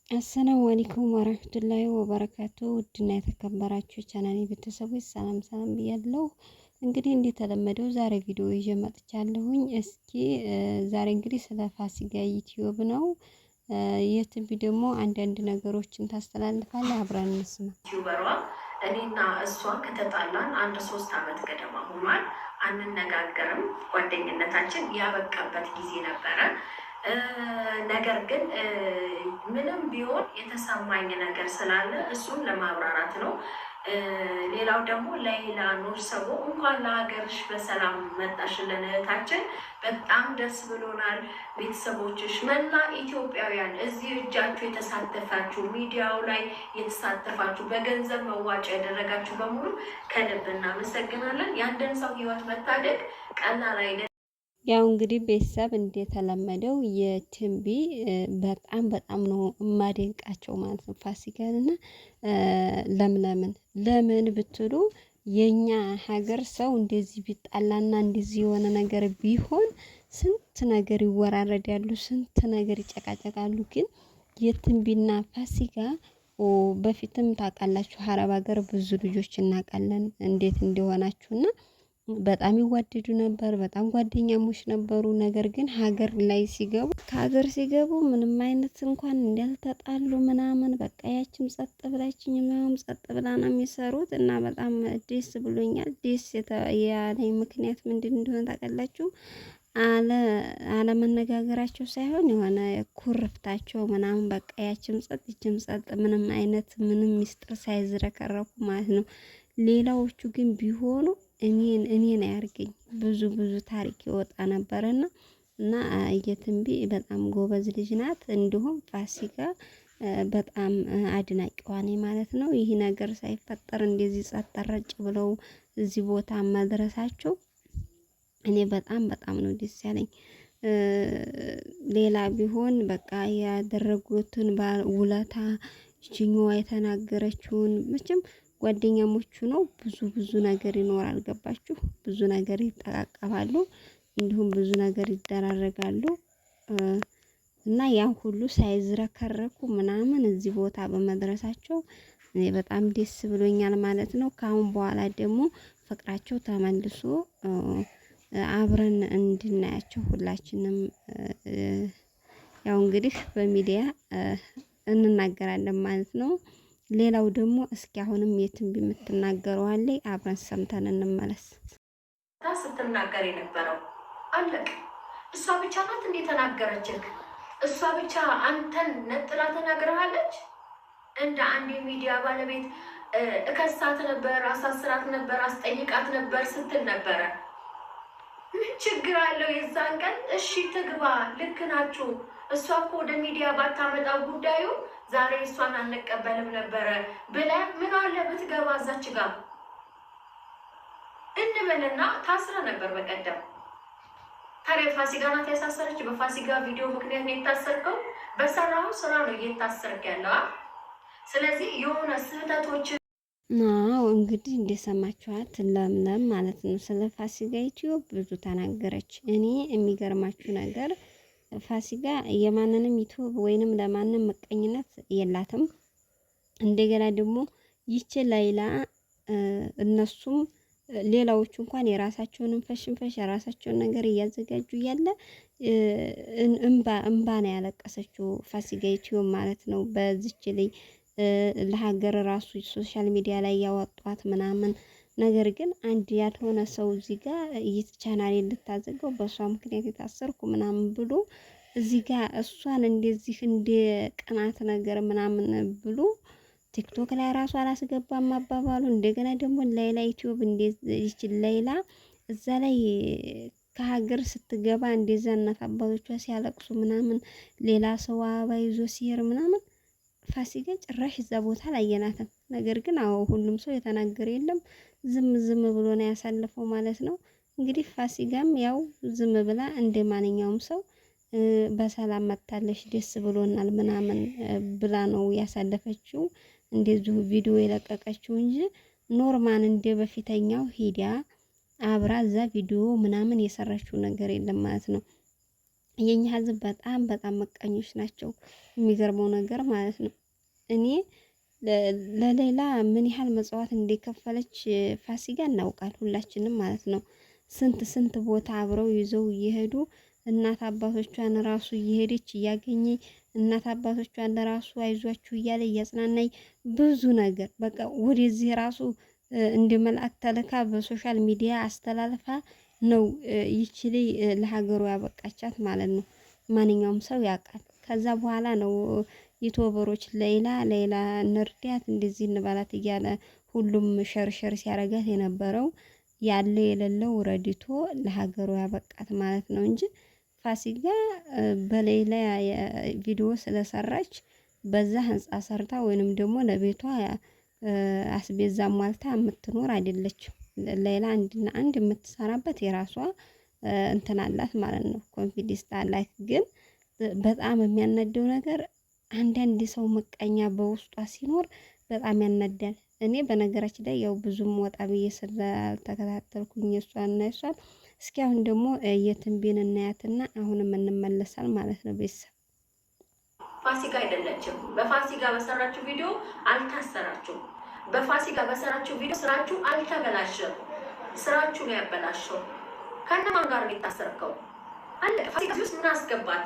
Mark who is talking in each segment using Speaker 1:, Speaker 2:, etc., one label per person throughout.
Speaker 1: አሰላሙ አለይኩም ወራህመቱላሂ ወበረካቱ። ውድና የተከበራችሁ ቻናሌ ቤተሰቦች ሰላም ሰላም ብያለሁ። እንግዲህ እንደተለመደው ዛሬ ቪዲዮ ይዤ መጥቻለሁኝ። እስኪ ዛሬ እንግዲህ ስለ ፋሲካ ዩቲዩብ ነው። የትንቢ ደግሞ አንዳንድ ነገሮችን ታስተላልፋለህ፣ አብረን እንስማ።
Speaker 2: ዩቲዩበሯ እኔና እሷ ከተጣላን አንድ 3 ዓመት ገደማ ሆኗል። አንነጋገርም። ጓደኝነታችን ያበቃበት ጊዜ ነበረ። ነገር ግን ምንም ቢሆን የተሰማኝ ነገር ስላለ እሱን ለማብራራት ነው። ሌላው ደግሞ ለይላ ኑር ሰቦ እንኳን ለሀገርሽ በሰላም መጣሽልን እህታችን፣ በጣም ደስ ብሎናል። ቤተሰቦችሽ፣ መላ ኢትዮጵያውያን እዚህ እጃችሁ የተሳተፋችሁ፣ ሚዲያው ላይ የተሳተፋችሁ፣ በገንዘብ መዋጮ ያደረጋችሁ በሙሉ ከልብ እናመሰግናለን። የአንድን ሰው ህይወት መታደግ ቀላል አይደለም።
Speaker 1: ያው እንግዲህ ቤተሰብ እንደተለመደው የትንቢ በጣም ነው የማደንቃቸው ማለት ነው። ፋሲካንና ለምን ብትሉ የኛ ሀገር ሰው እንደዚህ ቢጣላና እንደዚህ የሆነ ነገር ቢሆን ስንት ነገር ይወራረዳሉ፣ ስንት ነገር ይጨቃጨቃሉ። ግን የትንቢና ፋሲካ በፊትም ታውቃላችሁ፣ ሀረብ ሀገር ብዙ ልጆች እናውቃለን እንዴት እንደሆናችሁና በጣም ይዋደዱ ነበር። በጣም ጓደኛሞች ነበሩ። ነገር ግን ሀገር ላይ ሲገቡ ሲገቡ ምንም አይነት እንኳን እንዳልተጣሉ ምናምን በቃ ያችም ጸጥ ብላችኝ ምናምን ጸጥ ብላ ነው የሚሰሩት እና በጣም ደስ ብሎኛል። ደስ ያለኝ ምክንያት ምንድን እንደሆነ ታውቃላችሁ? አለመነጋገራቸው ሳይሆን የሆነ ኩርፍታቸው ምናምን በቃ ያችም ጸጥ ይችም ጸጥ ምንም ሚስጥር ሳይዝረከረኩ ማለት ነው። ሌላዎቹ ግን ቢሆኑ እኔን አያርገኝ ብዙ ታሪክ ይወጣ ነበርና እና የትንቢ በጣም ጎበዝ ልጅ ናት። እንዲሁም ፋሲካ በጣም አድናቂዋ ነኝ ማለት ነው። ይህ ነገር ሳይፈጠር እንደዚህ ጸጥ ረጭ ብለው እዚህ ቦታ መድረሳቸው እኔ በጣም ነው ደስ ያለኝ። ሌላ ቢሆን በቃ ያደረጉትን ውለታ ይችኛዋ የተናገረችውን መቼም ጓደኛሞቹ ነው። ብዙ ነገር ይኖራል። ገባችሁ? ብዙ ነገር ይጠቃቀማሉ፣ እንዲሁም ብዙ ነገር ይደራረጋሉ እና ያን ሁሉ ሳይዝረከረኩ ምናምን እዚህ ቦታ በመድረሳቸው እኔ በጣም ደስ ብሎኛል ማለት ነው። ከአሁን በኋላ ደግሞ ፍቅራቸው ተመልሶ አብረን እንድናያቸው ሁላችንም ያው እንግዲህ በሚዲያ እንናገራለን ማለት ነው። ሌላው ደግሞ እስኪ አሁንም የትንቢ የምትናገረው አለ፣ አብረን ሰምተን እንመለስ።
Speaker 2: ስትናገር የነበረው አለቅ እሷ ብቻ ናት እንዴ ተናገረችህ? እሷ ብቻ አንተን ነጥላ ተናግረሃለች? እንደ አንድ የሚዲያ ባለቤት እከሳት ነበር፣ አሳስራት ነበር፣ አስጠይቃት ነበር ስትል ነበረ። ምን ችግር አለው? የዛን ቀን እሺ ትግባ፣ ልክ ናችሁ። እሷ እኮ ወደ ሚዲያ ባታመጣው ጉዳዩ ዛሬ እሷን አንቀበልም ነበረ ብለህ ምን አለ ብትገባ እዛች ጋር እንበልና ታስረ ነበር በቀደም። ታዲያ ፋሲካ ናት ያሳሰረች? በፋሲካ ቪዲዮ ምክንያት ነው የታሰርከው። በሰራው ስራ ነው እየታሰርክ ያለው። ስለዚህ የሆነ ስህተቶች
Speaker 1: ናው እንግዲህ እንደሰማችኋት ለምለም ማለት ነው ስለ ፋሲካ ዩቲዩብ ብዙ ተናገረች። እኔ የሚገርማችሁ ነገር ፋሲካ የማንንም ዩቲዩብ ወይንም ለማንም መቀኝነት የላትም። እንደገና ደግሞ ይች ላይላ እነሱም ሌላዎቹ እንኳን የራሳቸውን ፈሽ የራሳቸውን ነገር እያዘጋጁ እያለ እንባ ነው ያለቀሰችው ፋሲካ ዩቲዩብ ማለት ነው። በዚች ላይ ለሀገር ራሱ ሶሻል ሚዲያ ላይ ያወጧት ምናምን ነገር ግን አንድ ያልሆነ ሰው እዚህ ጋር ቻናሌ ልታዘጋው በሷ ምክንያት የታሰርኩ ምናምን ብሎ እዚህ ጋር እሷን እንደዚህ እንደ ቅናት ነገር ምናምን ብሎ ቲክቶክ ላይ ራሱ አላስገባም አባባሉ። እንደገና ደግሞ ላይላ ዩቲዩብ እንደዚህ ላይላ እዛ ላይ ከሀገር ስትገባ እንደዛ እናት አባቶቿ ሲያለቅሱ ምናምን ሌላ ሰው አበባ ይዞ ሲሄር ምናምን ፋሲካ ጭራሽ እዛ ቦታ ላይ የናተም። ነገር ግን አዎ ሁሉም ሰው የተናገረ የለም፣ ዝም ብሎ ነው ያሳለፈው ማለት ነው። እንግዲህ ፋሲካም ያው ዝም ብላ እንደ ማንኛውም ሰው በሰላም መታለሽ ደስ ብሎናል ምናምን ብላ ነው ያሳለፈችው። እንደዚሁ ቪዲዮ የለቀቀችው እንጂ ኖርማን እንደ በፊተኛው ሂዳ አብራ እዛ ቪዲዮ ምናምን የሰራችው ነገር የለም ማለት ነው። የኛ ህዝብ በጣም በጣም መቀኞች ናቸው። የሚገርመው ነገር ማለት ነው እኔ ለሌላ ምን ያህል መጽዋት እንደከፈለች ፋሲካ እናውቃል ሁላችንም ማለት ነው። ስንት ስንት ቦታ አብረው ይዘው እየሄዱ እናት አባቶቿን ራሱ እየሄደች እያገኘኝ እናት አባቶቿን ለራሱ አይዟችሁ እያለ እያጽናናኝ ብዙ ነገር በቃ ወደዚህ ራሱ እንደ መልአክ ተልካ በሶሻል ሚዲያ አስተላልፋ ነው ይችል ለሀገሩ ያበቃቻት ማለት ነው። ማንኛውም ሰው ያውቃል። ከዛ በኋላ ነው ዩቲዩበሮች ሌላ ሌላ እንርዳት እንደዚህ እንባላት እያለ ሁሉም ሸርሸር ሲያረጋት የነበረው ያለ የሌለው ረድቶ ለሀገሩ ያበቃት ማለት ነው እንጂ ፋሲካ በሌላ ቪዲዮ ስለሰራች በዛ ህንጻ ሰርታ ወይንም ደግሞ ለቤቷ አስቤዛ ሟልታ የምትኖር አይደለችም። ሌላ አንድና አንድ የምትሰራበት የራሷ እንትን አላት ማለት ነው። ኮንፊደንስ አላት። ግን በጣም የሚያናደው ነገር አንዳንድ ሰው ምቀኛ በውስጧ ሲኖር በጣም ያናዳል። እኔ በነገራችን ላይ ያው ብዙም ወጣ ብዬ ስላልተከታተልኩኝ እሷን እስኪ አሁን ደግሞ የትንቢን እናያትና አሁንም እንመለሳል ማለት ነው። ቤተሰብ
Speaker 2: ፋሲካ አይደለችም። በፋሲካ በሰራችሁ ቪዲዮ አልታሰራችሁም። በፋሲካ በሰራችሁ ቪዲዮ ስራችሁ አልተበላሸም። ስራችሁ ነው ያበላሸው። ከነማን ጋር ነው የታሰርከው? አለ ፋሲካ ውስጥ ምን አስገባት?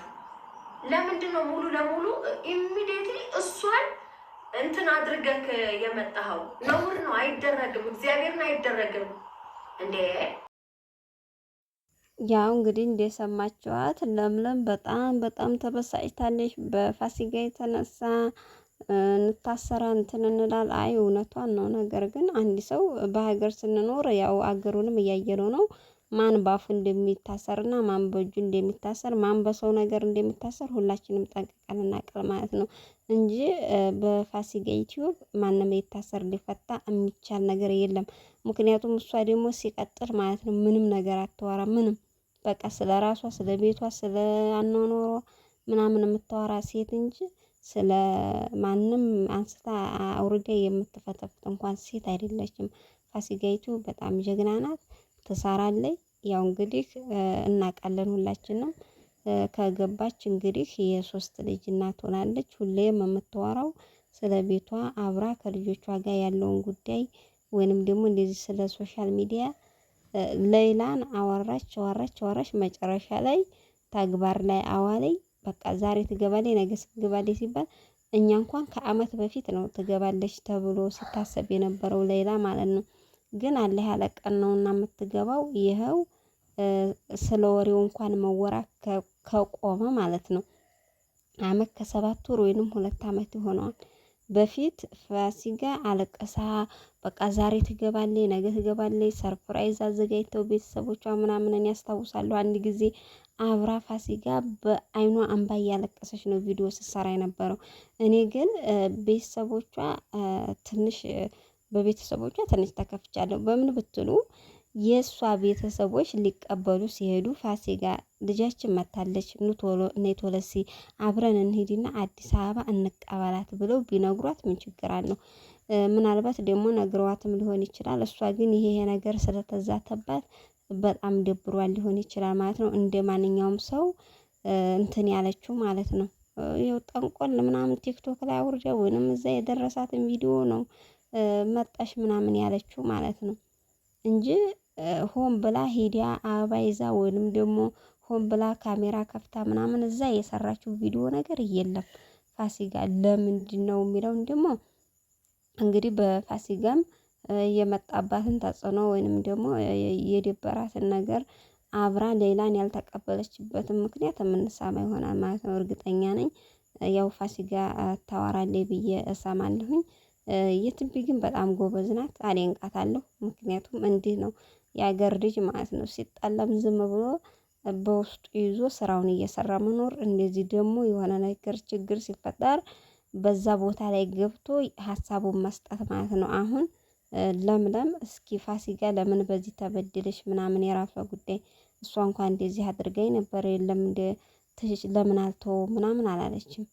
Speaker 2: ለምንድን ነው ሙሉ ለሙሉ ኢሚዲየትሊ እሷን እንትን አድርገህ የመጣኸው? ነውር ነው፣ አይደረግም። እግዚአብሔርን አይደረግም እንዴ!
Speaker 1: ያው እንግዲህ እንደሰማችኋት ለምለም በጣም በጣም ተበሳጭታለች። በፋሲካ የተነሳ እንታሰራ እንትን እንላል። አይ እውነቷን ነው። ነገር ግን አንድ ሰው በሀገር ስንኖር ያው አገሩንም እያየነው ነው። ማን ባፉ እንደሚታሰርና ማን በእጁ እንደሚታሰር ማን በሰው ነገር እንደሚታሰር ሁላችንም ጠንቅቀን እናውቃለን ማለት ነው እንጂ በፋሲካ ዩቲዩብ ማንም ሊታሰር ሊፈታ የሚቻል ነገር የለም። ምክንያቱም እሷ ደግሞ ሲቀጥል ማለት ነው ምንም ነገር አታወራ ምንም በቃ ስለ ራሷ ስለ ቤቷ ስለ አኗኗሯ ምናምን የምታወራ ሴት እንጂ ስለ ማንም አንስታ አውርዳ የምትፈተፍት እንኳን ሴት አይደለችም። ፋሲካይቱ በጣም ጀግና ናት። ትሰራለች። ያው እንግዲህ እናውቃለን ሁላችንም ከገባች እንግዲህ የሶስት ልጅ እናት ሆናለች። ሁሌም የምታወራው ስለ ቤቷ አብራ ከልጆቿ ጋር ያለውን ጉዳይ ወይንም ደግሞ እንደዚህ ስለ ሶሻል ሚዲያ ሌላን አወራች መጨረሻ ላይ ተግባር ላይ አዋለኝ። በቃ ዛሬ ትገባለች ነገ ትገባለች ሲባል እኛ እንኳን ከአመት በፊት ነው ትገባለች ተብሎ ሲታሰብ የነበረው ሌላ ማለት ነው። ግን አለ ያለቀን ነውና የምትገባው ይኸው ስለ ወሬው እንኳን መወራት ከቆመ ማለት ነው አመት ከ7 ወር ወይንም 2 አመት ይሆነዋል። በፊት ፋሲካ አለቀሳ በቃ ዛሬ ትገባለች ነገ ትገባለች ሰርፕራይዝ አዘጋጅተው ቤተሰቦቿ ምናምን ያስታውሳሉ። አንድ ጊዜ አብራ ፋሲካ በአይኗ እንባ እያለቀሰች ነው ቪዲዮ ስትሰራ የነበረው። እኔ ግን ቤተሰቦቿ ትንሽ በቤተሰቦቿ ትንሽ ተከፍቻለሁ። በምን ብትሉ የእሷ ቤተሰቦች ሊቀበሉ ሲሄዱ ፋሲካ ልጃችን መታለች ኑ ቶሎ ነይ ቶሎ እስኪ አብረን እንሂድና አዲስ አበባ እንቀበላት ብለው ቢነግሯት ምን ችግር አለው? ምናልባት ደግሞ ነግረዋትም ሊሆን ይችላል። እሷ ግን ይሄ ነገር ስለተዛተባት በጣም ደብሯል ሊሆን ይችላል ማለት ነው። እንደ ማንኛውም ሰው እንትን ያለችው ማለት ነው። ይኸው ጠንቆል ምናምን ቲክቶክ ላይ አውርዳ ወይንም እዛ የደረሳትን ቪዲዮ ነው መጣሽ ምናምን ያለችው ማለት ነው እንጂ ሆን ብላ ሂዲያ አበባ ይዛ ወይንም ደግሞ ሆን ብላ ካሜራ ከፍታ ምናምን እዛ የሰራችው ቪዲዮ ነገር የለም። ፋሲካ ለምንድን ነው የሚለውን ደግሞ እንግዲህ በፋሲካም የመጣባትን ተጽዕኖ ወይንም ደግሞ የደበራትን ነገር አብራ ሌላን ያልተቀበለችበትን ምክንያት የምንሰማ ይሆናል ማለት ነው። እርግጠኛ ነኝ ያው ፋሲካ ታወራለች ብዬ እሰማለሁኝ። የትንቢ ግን በጣም ጎበዝ ናት፣ አደንቃታለሁ። ምክንያቱም እንዲህ ነው የአገር ልጅ ማለት ነው። ሲጣለም ዝም ብሎ በውስጡ ይዞ ስራውን እየሰራ መኖር፣ እንደዚህ ደግሞ የሆነ ነገር ችግር ሲፈጠር በዛ ቦታ ላይ ገብቶ ሀሳቡን መስጠት ማለት ነው። አሁን ለምለም እስኪ ፋሲካ ለምን በዚህ ተበድለሽ ምናምን የራሷ ጉዳይ እሷ እንኳን እንደዚህ አድርገኝ ነበር የለም እንደ ለምን አልተው ምናምን አላለችም።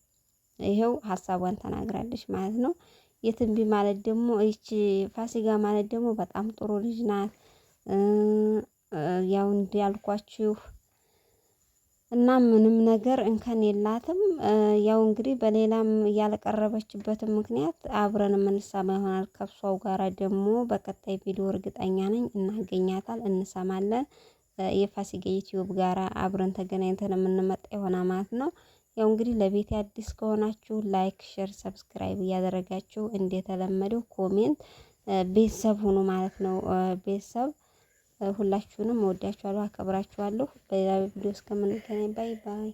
Speaker 1: ይኸው ሀሳቧን ተናግራለች ማለት ነው። የትንቢ ማለት ደግሞ ይቺ ፋሲካ ማለት ደግሞ በጣም ጥሩ ልጅ ናት። ያው እንዳልኳችሁ እና ምንም ነገር እንከን የላትም። ያው እንግዲህ በሌላም ያልቀረበችበትም ምክንያት አብረን የምንሰማ ይሆናል። ከሷው ጋራ ደግሞ በቀጣይ ቪዲዮ እርግጠኛ ነኝ እናገኛታል፣ እንሰማለን። የፋሲካ ዩቲዩብ ጋራ አብረን ተገናኝተን የምንመጣ ይሆናል ማለት ነው። ያው እንግዲህ ለቤት አዲስ ከሆናችሁ ላይክ፣ ሼር፣ ሰብስክራይብ እያደረጋችሁ እንደተለመደው ኮሜንት ቤተሰብ ሁኑ ማለት ነው። ቤተሰብ ሁላችሁንም እወዳችኋለሁ፣ አከብራችኋለሁ። በሌላ ቪዲዮ እስከምንገናኝ ባይ ባይ።